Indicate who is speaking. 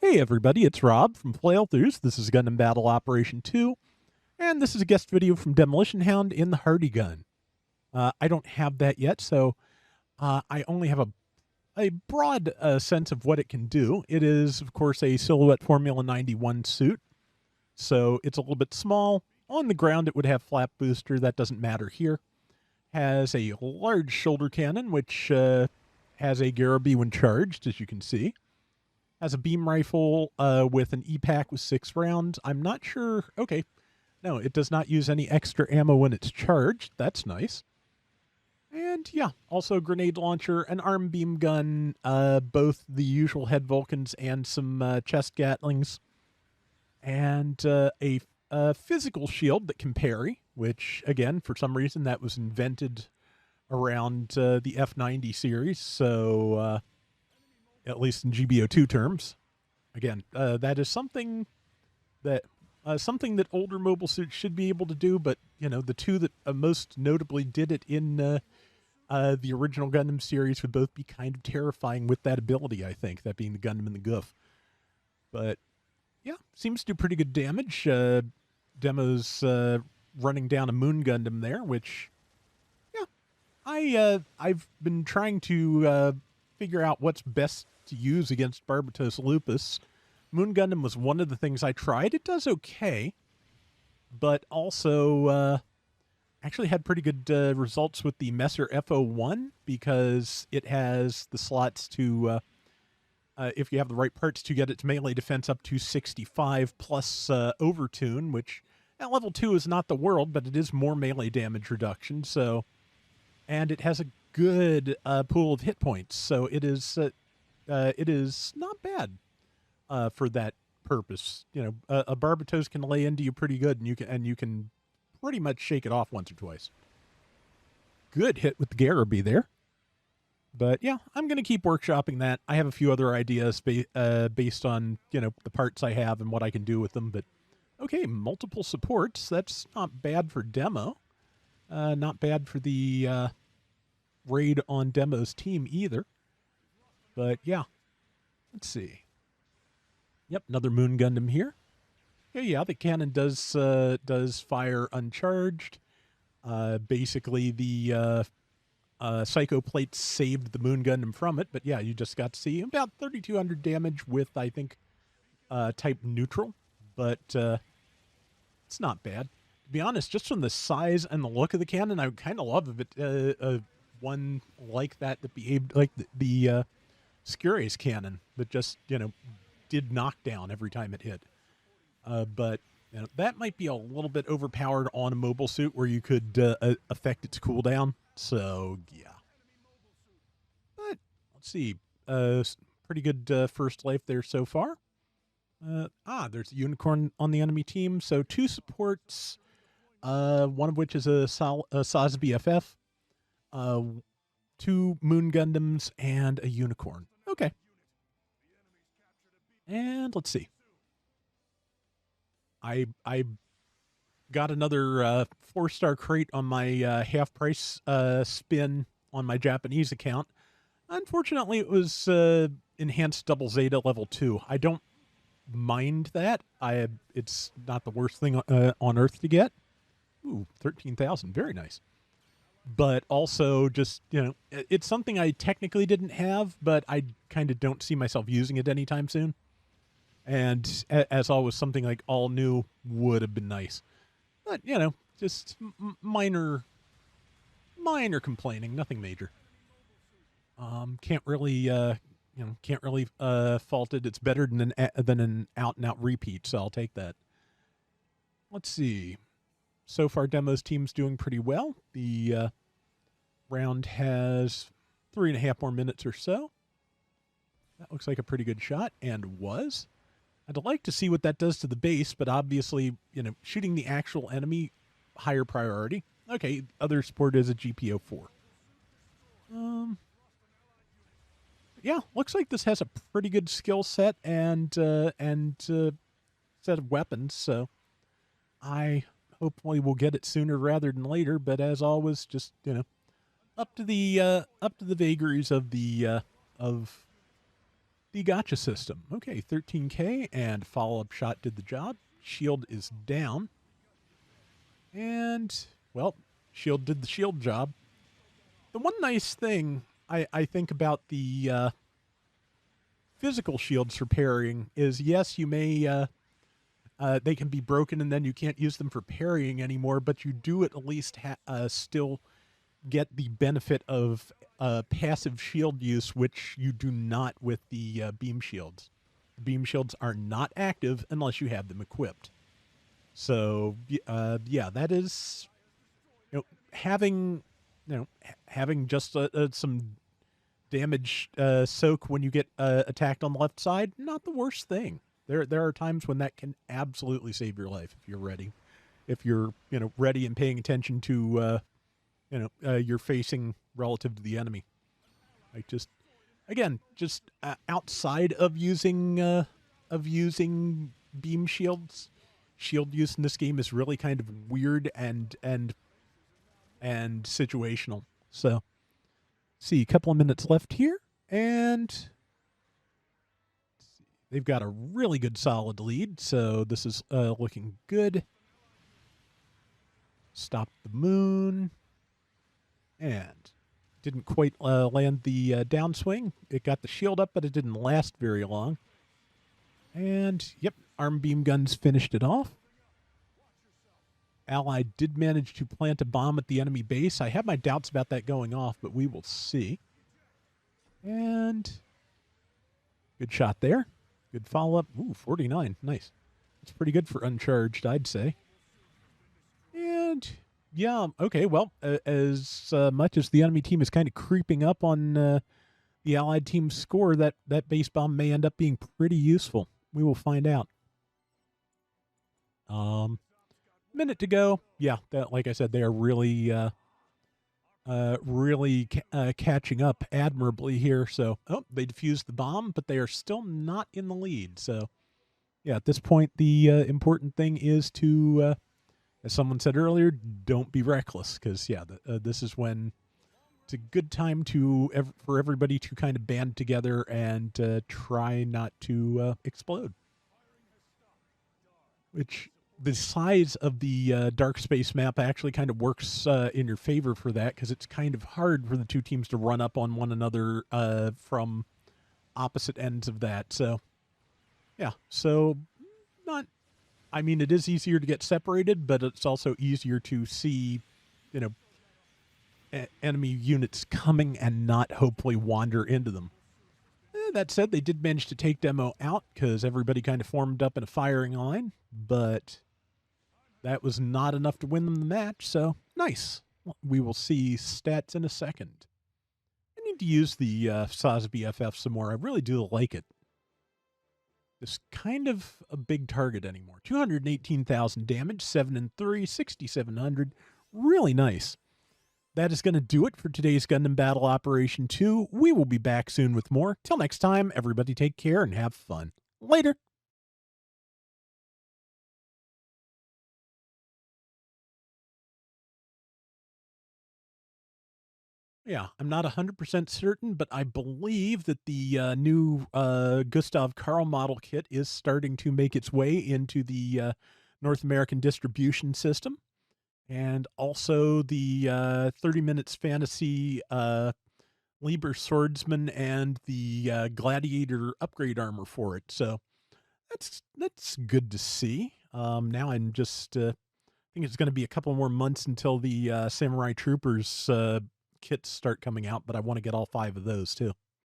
Speaker 1: Hey everybody, it's Rob from Flailthroughs. This is Gundam Battle Operation 2, and this is a guest video from Demolition Hound in the Hardygun. I don't have that yet, so I only have a broad sense of what it can do. It is, of course, a Silhouette Formula 91 suit, so it's a little bit small. On the ground, it would have flap booster. That doesn't matter here. Has a large shoulder cannon, which has a Garabi when charged, as you can see. Has a beam rifle with an E-Pack with 6 rounds. I'm not sure. Okay. No, it does not use any extra ammo when it's charged. That's nice. And yeah, also a grenade launcher, an arm beam gun, both the usual head Vulcans and some chest Gatlings, and a physical shield that can parry, which, again, for some reason, that was invented around the F90 series, so at least in GBO2 terms. Again, that is something that older mobile suits should be able to do, but the two that most notably did it in the original Gundam series would both be kind of terrifying with that ability. I think that being the Gundam and the Goof. But yeah, seems to do pretty good damage. Demo's running down a Moon Gundam there, which I've been trying to figure out what's best to use against Barbatos Lupus. Moon Gundam was one of the things I tried. It does okay, but also actually had pretty good results with the Messer FO1 because it has the slots to, if you have the right parts, to get its melee defense up to 65 plus Overtune, which at level 2 is not the world, but it is more melee damage reduction. So, and it has a good pool of hit points, so it is not bad for that purpose. A Barbatos can lay into you pretty good, and you can pretty much shake it off once or twice. Good hit with the Garabi there. But yeah, I'm going to keep workshopping that. I have a few other ideas based on the parts I have and what I can do with them. But okay, multiple supports. That's not bad for Demo. Not bad for the raid on Demo's team either. But yeah, let's see. Yep, another Moon Gundam here. Yeah, the cannon does fire uncharged. Basically, the Psycho Plate saved the Moon Gundam from it. But yeah, you just got to see about 3,200 damage with, I think, type neutral. But it's not bad. To be honest, just from the size and the look of the cannon, I kind of love it. One like that behaved like the Scurious cannon that just, did knockdown every time it hit. But that might be a little bit overpowered on a mobile suit where you could affect its cooldown. So, yeah. But, let's see. Pretty good first life there so far. There's a unicorn on the enemy team. So, 2 supports, one of which is a SAS BFF. 2 Moon Gundams, and a unicorn. Okay. And let's see. I got another 4-star crate on my half price spin on my Japanese account. Unfortunately, it was enhanced double Zeta level 2. I don't mind that. It's not the worst thing on earth to get. Ooh, 13,000. Very nice. But also just, it's something I technically didn't have, but I kind of don't see myself using it anytime soon. And as always, something like all new would have been nice. But, just minor complaining, nothing major. Can't really fault it. It's better than an out-and-out repeat, so I'll take that. Let's see. So far, Demo's team's doing pretty well. The round has 3.5 more minutes or so. That looks like a pretty good shot, and was. I'd like to see what that does to the base, but obviously, shooting the actual enemy, higher priority. Okay, other support is a GPO-4. Yeah, looks like this has a pretty good skill set and set of weapons, so I hopefully we'll get it sooner rather than later, but as always, just, up to the vagaries of the The Gacha system. Okay, 13K and follow-up shot did the job. Shield is down. And, well, shield did the shield job. The one nice thing I think about the physical shields for parrying is, yes, you may they can be broken and then you can't use them for parrying anymore, but you do at least still get the benefit of passive shield use, which you do not with the beam shields. Beam shields are not active unless you have them equipped. So yeah, that is, having having just some damage soak when you get attacked on the left side, not the worst thing. There are times when that can absolutely save your life if you're ready. If you're ready and paying attention to you're facing relative to the enemy. Like just outside of using beam shields, shield use in this game is really kind of weird and situational. So, see, a couple of minutes left here, and they've got a really good solid lead, so this is looking good. Stop the moon. And didn't quite land the downswing. It got the shield up, but it didn't last very long. And, yep, arm beam guns finished it off. Allied did manage to plant a bomb at the enemy base. I have my doubts about that going off, but we will see. And good shot there. Good follow-up. Ooh, 49. Nice. That's pretty good for uncharged, I'd say. And yeah, okay, well, as much as the enemy team is kind of creeping up on the Allied team's score, that base bomb may end up being pretty useful. We will find out. Minute to go. Yeah, like I said, they are really catching up admirably here. So, they defused the bomb, but they are still not in the lead. So, yeah, at this point, the important thing is to, as someone said earlier, don't be reckless, because, yeah, this is when it's a good time for everybody to kind of band together and try not to explode. Which, the size of the dark space map actually kind of works in your favor for that, because it's kind of hard for the two teams to run up on one another from opposite ends of that. So, yeah, so it is easier to get separated, but it's also easier to see, enemy units coming and not hopefully wander into them. That said, they did manage to take Demo out because everybody kind of formed up in a firing line, but that was not enough to win them the match, so nice. We will see stats in a second. I need to use the SAS BFF some more. I really do like it. It's kind of a big target anymore. 218,000 damage, 7 and 3, 6,700. Really nice. That is going to do it for today's Gundam Battle Operation 2. We will be back soon with more. Till next time, everybody take care and have fun. Later. Yeah, I'm not 100% certain, but I believe that the new Gustav Karl model kit is starting to make its way into the North American distribution system. And also the 30 Minutes Fantasy Lieber Swordsman and the Gladiator upgrade armor for it. So that's good to see. Now I'm just I think it's going to be a couple more months until the Samurai Troopers kits start coming out, but I want to get all 5 of those too.